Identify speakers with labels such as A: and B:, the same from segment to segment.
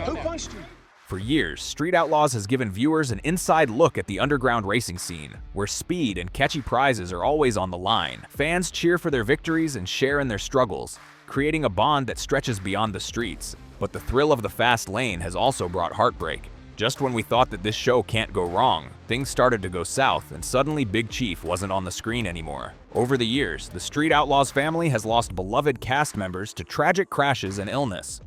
A: Who punched you?
B: For years, Street Outlaws has given viewers an inside look at the underground racing scene, where speed and catchy prizes are always on the line. Fans cheer for their victories and share in their struggles, creating a bond that stretches beyond the streets. But the thrill of the fast lane has also brought heartbreak. Just when we thought that this show can't go wrong, things started to go south, and suddenly Big Chief wasn't on the screen anymore. Over the years, the Street Outlaws family has lost beloved cast members to tragic crashes and illness.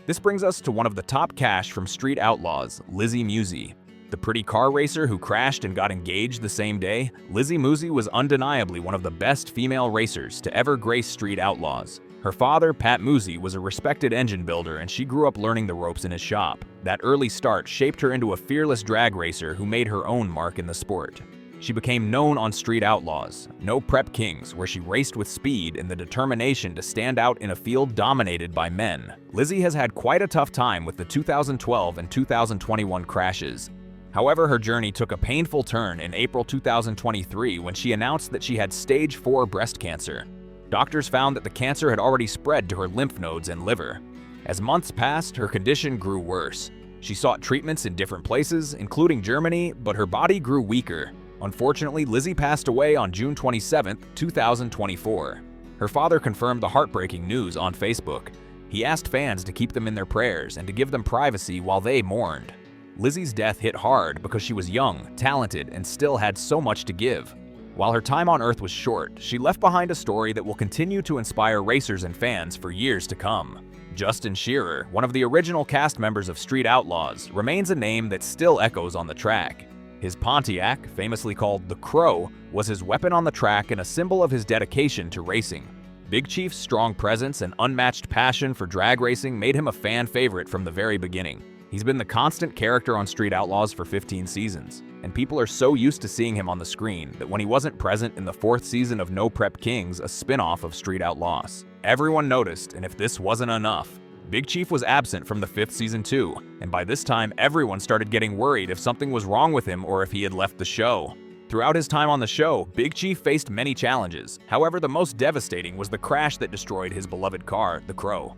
B: This brings us to one of the top cash from Street Outlaws, Lizzie Musi. The pretty car racer who crashed and got engaged the same day, Lizzie Musi was undeniably one of the best female racers to ever grace Street Outlaws. Her father, Pat Musi, was a respected engine builder, and she grew up learning the ropes in his shop. That early start shaped her into a fearless drag racer who made her own mark in the sport. She became known on Street Outlaws, No Prep Kings, where she raced with speed and the determination to stand out in a field dominated by men. Lizzie has had quite a tough time with the 2012 and 2021 crashes. However, her journey took a painful turn in April 2023 when she announced that she had stage 4 breast cancer. Doctors found that the cancer had already spread to her lymph nodes and liver. As months passed, her condition grew worse. She sought treatments in different places, including Germany, but her body grew weaker. Unfortunately, Lizzie passed away on June 27, 2024. Her father confirmed the heartbreaking news on Facebook. He asked fans to keep them in their prayers and to give them privacy while they mourned. Lizzie's death hit hard because she was young, talented, and still had so much to give. While her time on Earth was short, she left behind a story that will continue to inspire racers and fans for years to come. Justin Shearer, one of the original cast members of Street Outlaws, remains a name that still echoes on the track. His Pontiac, famously called the Crow, was his weapon on the track and a symbol of his dedication to racing. Big Chief's strong presence and unmatched passion for drag racing made him a fan favorite from the very beginning. He's been the constant character on Street Outlaws for 15 seasons, and people are so used to seeing him on the screen that when he wasn't present in the 4th season of No Prep Kings, a spin-off of Street Outlaws, everyone noticed, and if this wasn't enough, Big Chief was absent from the 5th season too, and by this time everyone started getting worried if something was wrong with him or if he had left the show. Throughout his time on the show, Big Chief faced many challenges. However, the most devastating was the crash that destroyed his beloved car, the Crow.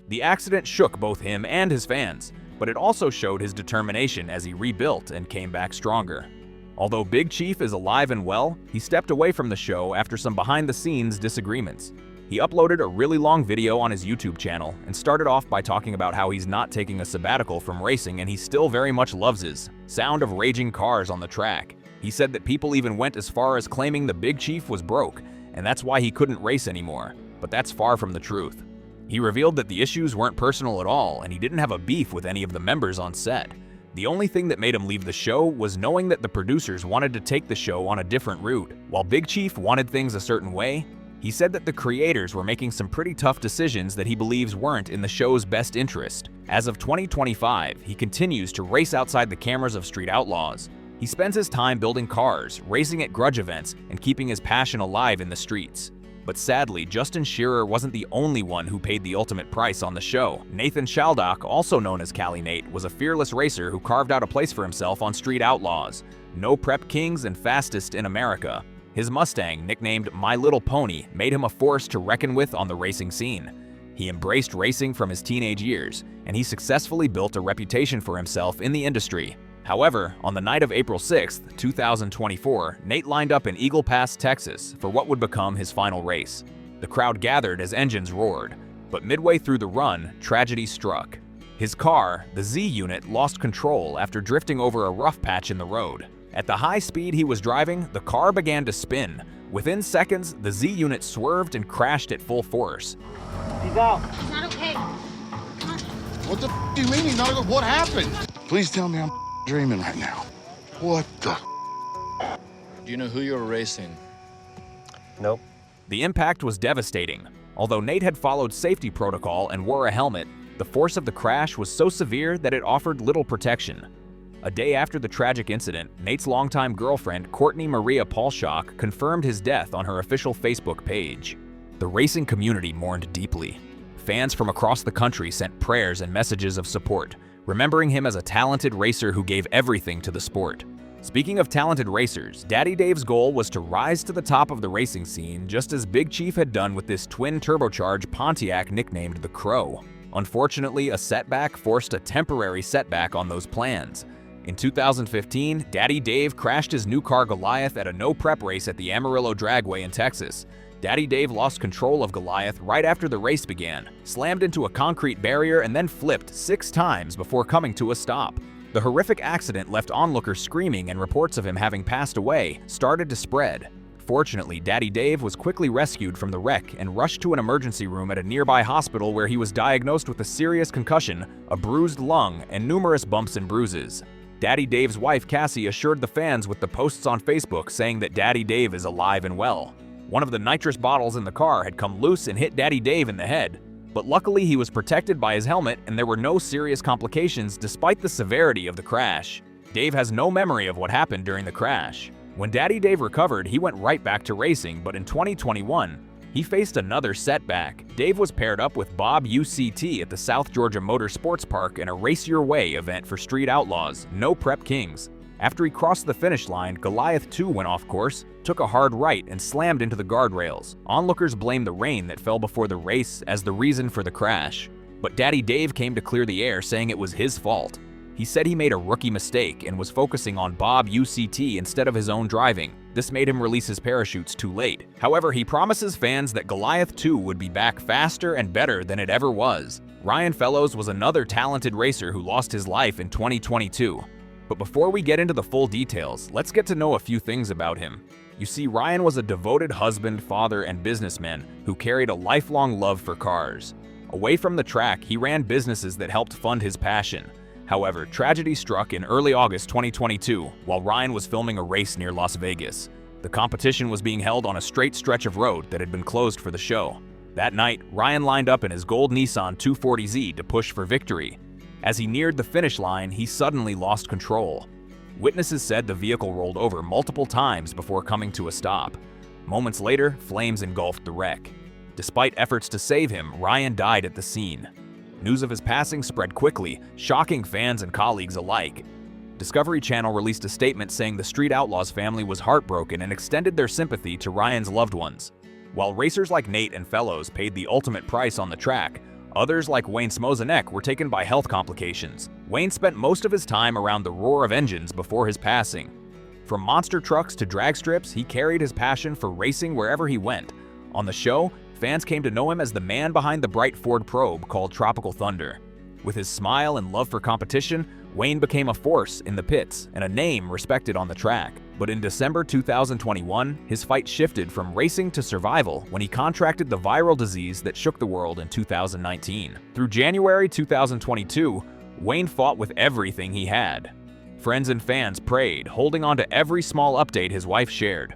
B: The accident shook both him and his fans, but it also showed his determination as he rebuilt and came back stronger. Although Big Chief is alive and well, he stepped away from the show after some behind-the-scenes disagreements. He uploaded a really long video on his YouTube channel and started off by talking about how he's not taking a sabbatical from racing and he still very much loves his sound of raging cars on the track. He said that people even went as far as claiming the Big Chief was broke, and that's why he couldn't race anymore, but that's far from the truth. He revealed that the issues weren't personal at all and he didn't have a beef with any of the members on set. The only thing that made him leave the show was knowing that the producers wanted to take the show on a different route. While Big Chief wanted things a certain way, he said that the creators were making some pretty tough decisions that he believes weren't in the show's best interest. As of 2025, he continues to race outside the cameras of Street Outlaws. He spends his time building cars, racing at grudge events, and keeping his passion alive in the streets. But sadly, Justin Shearer wasn't the only one who paid the ultimate price on the show. Nathan Shaldock, also known as Cali Nate, was a fearless racer who carved out a place for himself on Street Outlaws, No Prep Kings, and fastest in America. His Mustang, nicknamed My Little Pony, made him a force to reckon with on the racing scene. He embraced racing from his teenage years, and he successfully built a reputation for himself in the industry. However, on the night of April 6, 2024, Nate lined up in Eagle Pass, Texas, for what would become his final race. The crowd gathered as engines roared, but midway through the run, tragedy struck. His car, the Z unit, lost control after drifting over a rough patch in the road. At the high speed he was driving, the car began to spin. Within seconds, the Z unit swerved and crashed at full force.
C: He's out.
D: He's not okay.
A: What the do you mean he's not okay? What happened? Please tell me I'm dreaming right now. What the?
E: Do you know who you're racing?
C: Nope.
B: The impact was devastating. Although Nate had followed safety protocol and wore a helmet, the force of the crash was so severe that it offered little protection. A day after the tragic incident, Nate's longtime girlfriend, Courtney Maria Paulshock, confirmed his death on her official Facebook page. The racing community mourned deeply. Fans from across the country sent prayers and messages of support, remembering him as a talented racer who gave everything to the sport. Speaking of talented racers, Daddy Dave's goal was to rise to the top of the racing scene just as Big Chief had done with this twin-turbocharged Pontiac nicknamed the Crow. Unfortunately, a setback forced a temporary setback on those plans. In 2015, Daddy Dave crashed his new car Goliath at a no-prep race at the Amarillo Dragway in Texas. Daddy Dave lost control of Goliath right after the race began, slammed into a concrete barrier, and then flipped 6 times before coming to a stop. The horrific accident left onlookers screaming, and reports of him having passed away started to spread. Fortunately, Daddy Dave was quickly rescued from the wreck and rushed to an emergency room at a nearby hospital where he was diagnosed with a serious concussion, a bruised lung, and numerous bumps and bruises. Daddy Dave's wife Cassie assured the fans with the posts on Facebook saying that Daddy Dave is alive and well. One of the nitrous bottles in the car had come loose and hit Daddy Dave in the head, but luckily he was protected by his helmet and there were no serious complications despite the severity of the crash. Dave has no memory of what happened during the crash. When Daddy Dave recovered, he went right back to racing, but in 2021, he faced another setback. Dave was paired up with Bob UCT at the South Georgia Motor Sports Park in a Race Your Way event for Street Outlaws, no Prep Kings. After he crossed the finish line, Goliath 2 went off course, took a hard right, and slammed into the guardrails. Onlookers blamed the rain that fell before the race as the reason for the crash. But Daddy Dave came to clear the air, saying it was his fault. He said he made a rookie mistake and was focusing on Bob UCT instead of his own driving. This made him release his parachutes too late. However, he promises fans that Goliath 2 would be back faster and better than it ever was. Ryan Fellows was another talented racer who lost his life in 2022. But before we get into the full details, let's get to know a few things about him. You see, Ryan was a devoted husband, father, and businessman who carried a lifelong love for cars. Away from the track, he ran businesses that helped fund his passion. However, tragedy struck in early August 2022 while Ryan was filming a race near Las Vegas. The competition was being held on a straight stretch of road that had been closed for the show. That night, Ryan lined up in his gold Nissan 240Z to push for victory. As he neared the finish line, he suddenly lost control. Witnesses said the vehicle rolled over multiple times before coming to a stop. Moments later, flames engulfed the wreck. Despite efforts to save him, Ryan died at the scene. News of his passing spread quickly, shocking fans and colleagues alike. Discovery Channel released a statement saying the Street Outlaws family was heartbroken and extended their sympathy to Ryan's loved ones. While racers like Nate and Fellows paid the ultimate price on the track, others like Wayne Smozanek were taken by health complications. Wayne spent most of his time around the roar of engines before his passing. From monster trucks to drag strips, he carried his passion for racing wherever he went. On the show, fans came to know him as the man behind the bright Ford Probe called Tropical Thunder. With his smile and love for competition, Wayne became a force in the pits and a name respected on the track. But in December 2021, his fight shifted from racing to survival when he contracted the viral disease that shook the world in 2019. Through January 2022, Wayne fought with everything he had. Friends and fans prayed, holding on to every small update his wife shared.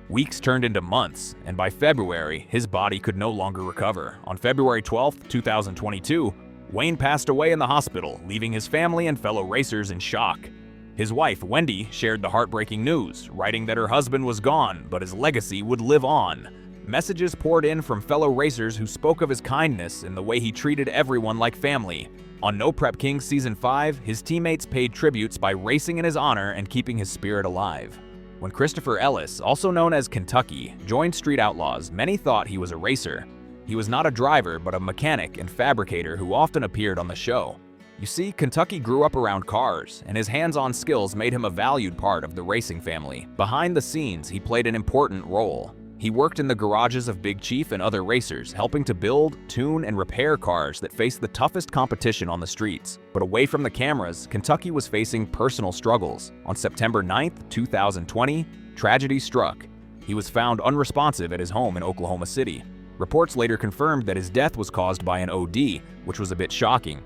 B: Weeks turned into months, and by February, his body could no longer recover. On February 12, 2022, Wayne passed away in the hospital, leaving his family and fellow racers in shock. His wife, Wendy, shared the heartbreaking news, writing that her husband was gone, but his legacy would live on. Messages poured in from fellow racers who spoke of his kindness and the way he treated everyone like family. On No Prep Kings Season 5, his teammates paid tributes by racing in his honor and keeping his spirit alive. When Christopher Ellis, also known as Kentucky, joined Street Outlaws, many thought he was a racer. He was not a driver, but a mechanic and fabricator who often appeared on the show. You see, Kentucky grew up around cars, and his hands-on skills made him a valued part of the racing family. Behind the scenes, he played an important role. He worked in the garages of Big Chief and other racers, helping to build, tune, and repair cars that faced the toughest competition on the streets. But away from the cameras, Kentucky was facing personal struggles. On September 9, 2020, tragedy struck. He was found unresponsive at his home in Oklahoma City. Reports later confirmed that his death was caused by an OD, which was a bit shocking.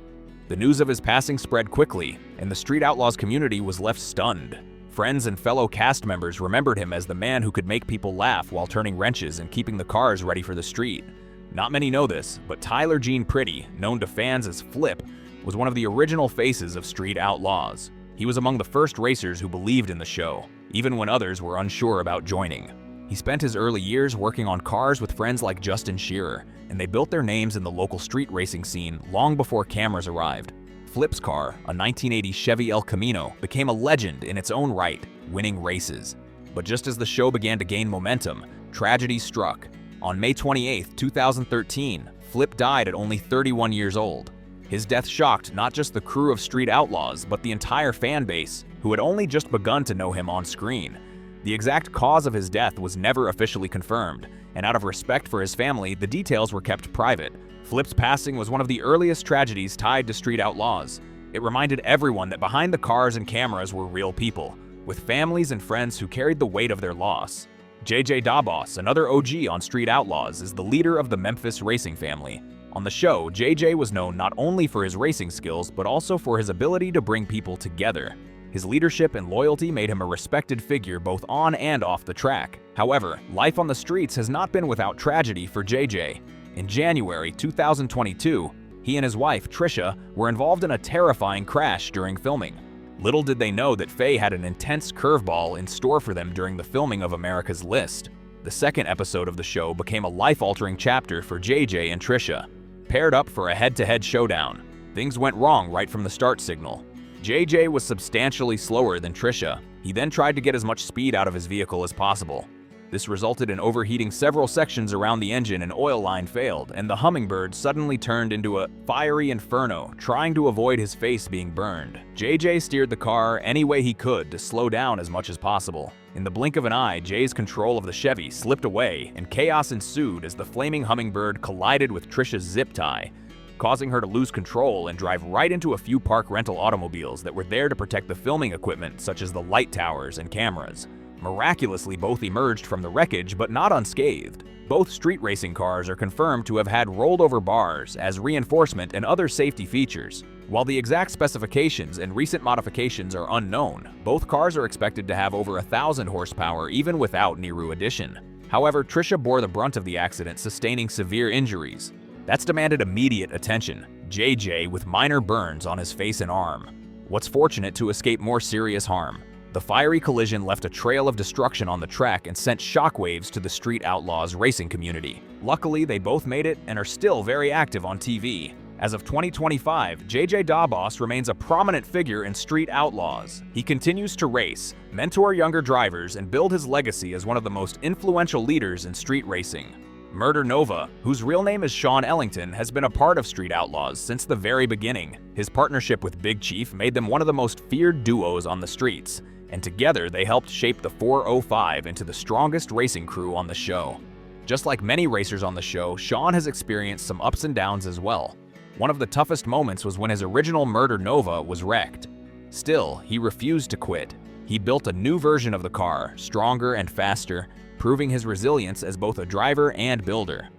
B: The news of his passing spread quickly, and the Street Outlaws community was left stunned. Friends and fellow cast members remembered him as the man who could make people laugh while turning wrenches and keeping the cars ready for the street. Not many know this, but Tyler Gene Pretty, known to fans as Flip, was one of the original faces of Street Outlaws. He was among the first racers who believed in the show, even when others were unsure about joining. He spent his early years working on cars with friends like Justin Shearer, and they built their names in the local street racing scene long before cameras arrived. Flip's car, a 1980 Chevy El Camino, became a legend in its own right, winning races. But just as the show began to gain momentum, tragedy struck. On May 28, 2013, Flip died at only 31 years old. His death shocked not just the crew of Street Outlaws, but the entire fan base, who had only just begun to know him on screen. The exact cause of his death was never officially confirmed, and out of respect for his family, the details were kept private. Flip's passing was one of the earliest tragedies tied to Street Outlaws. It reminded everyone that behind the cars and cameras were real people, with families and friends who carried the weight of their loss. JJ Dabos, another OG on Street Outlaws, is the leader of the Memphis racing family. On the show, JJ was known not only for his racing skills, but also for his ability to bring people together. His leadership and loyalty made him a respected figure both on and off the track. However, life on the streets has not been without tragedy for JJ. In January 2022, he and his wife, Trisha, were involved in a terrifying crash during filming. Little did they know that Faye had an intense curveball in store for them during the filming of America's List. The second episode of the show became a life-altering chapter for JJ and Trisha. Paired up for a head-to-head showdown, things went wrong right from the start signal. JJ was substantially slower than Trisha. He then tried to get as much speed out of his vehicle as possible. This resulted in overheating several sections around the engine, and oil line failed, and the Hummingbird suddenly turned into a fiery inferno, trying to avoid his face being burned. JJ steered the car any way he could to slow down as much as possible. In the blink of an eye, Jay's control of the Chevy slipped away, and chaos ensued as the flaming Hummingbird collided with Trisha's zip tie, causing her to lose control and drive right into a few park rental automobiles that were there to protect the filming equipment, such as the light towers and cameras. Miraculously, both emerged from the wreckage, but not unscathed. Both street racing cars are confirmed to have had rolled-over bars as reinforcement and other safety features. While the exact specifications and recent modifications are unknown, both cars are expected to have over 1,000 horsepower even without Niru Edition. However, Trisha bore the brunt of the accident, sustaining severe injuries. That's demanded immediate attention, JJ with minor burns on his face and arm. What's fortunate to escape more serious harm. The fiery collision left a trail of destruction on the track and sent shockwaves to the Street Outlaws racing community. Luckily, they both made it and are still very active on TV. As of 2025, JJ Dabos remains a prominent figure in Street Outlaws. He continues to race, mentor younger drivers, and build his legacy as one of the most influential leaders in street racing. Murder Nova, whose real name is Sean Ellington, has been a part of Street Outlaws since the very beginning. His partnership with Big Chief made them one of the most feared duos on the streets, and together they helped shape the 405 into the strongest racing crew on the show. Just like many racers on the show, Sean has experienced some ups and downs as well. One of the toughest moments was when his original Murder Nova was wrecked. Still, he refused to quit. He built a new version of the car, stronger and faster, proving his resilience as both a driver and builder.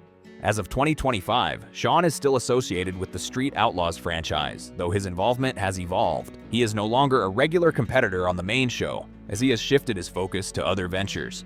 B: As of 2025, Sean is still associated with the Street Outlaws franchise, though his involvement has evolved. He is no longer a regular competitor on the main show, as he has shifted his focus to other ventures.